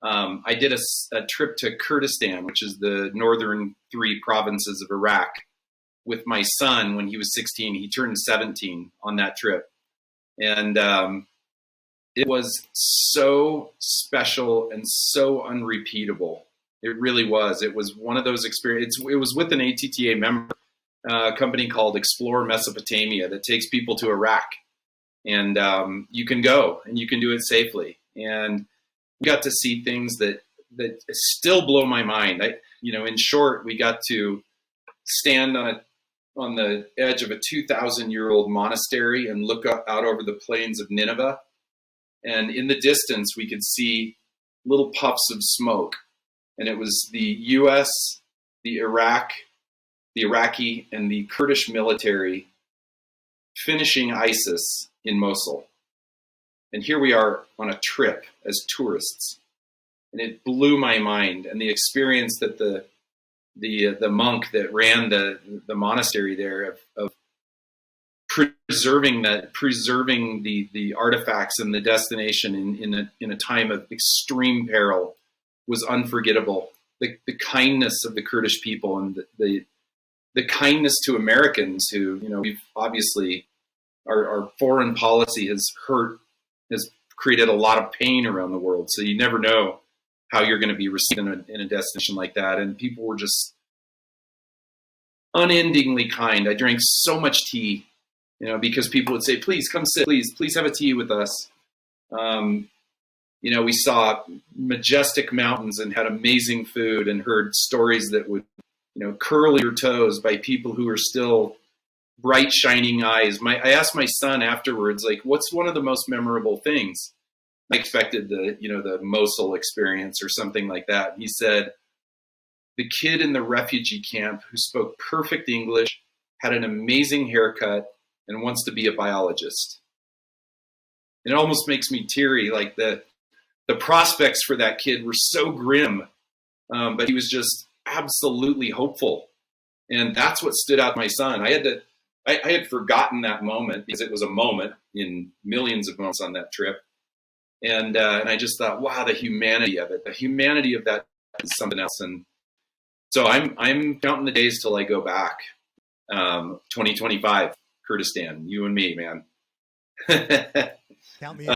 I did a trip to Kurdistan, which is the northern three provinces of Iraq, with my son when he was 16. He turned 17 on that trip. And it was so special and so unrepeatable. It really was. It was one of those experiences. It was with an ATTA member, company called Explore Mesopotamia that takes people to Iraq. And you can go and you can do it safely. And we got to see things that still blow my mind. In short, we got to stand on the edge of a 2,000-year-old monastery and look out over the plains of Nineveh. And in the distance, we could see little puffs of smoke. And it was the U.S., the Iraqi, and the Kurdish military finishing ISIS in Mosul. And here we are on a trip as tourists. And it blew my mind. And the experience that the monk that ran the monastery there of preserving the artifacts and the destination in a time of extreme peril was unforgettable. The kindness of the Kurdish people and the kindness to Americans who, we've obviously, our foreign policy has created a lot of pain around the world. So you never know how you're going to be received in a destination like that. And people were just unendingly kind. I drank so much tea, because people would say, please come sit, please have a tea with us. We saw majestic mountains and had amazing food and heard stories that would, curl your toes by people who are still bright, shining eyes. I asked my son afterwards, what's one of the most memorable things? I expected the Mosul experience or something like that. He said, the kid in the refugee camp who spoke perfect English, had an amazing haircut, and wants to be a biologist. It almost makes me teary. The prospects for that kid were so grim, but he was just absolutely hopeful. And that's what stood out to my son. I had forgotten that moment because it was a moment in millions of moments on that trip. And I just thought, wow, the humanity of it, the humanity of that is something else. And so I'm counting the days till I go back. 2025, Kurdistan, you and me, man. Count me in.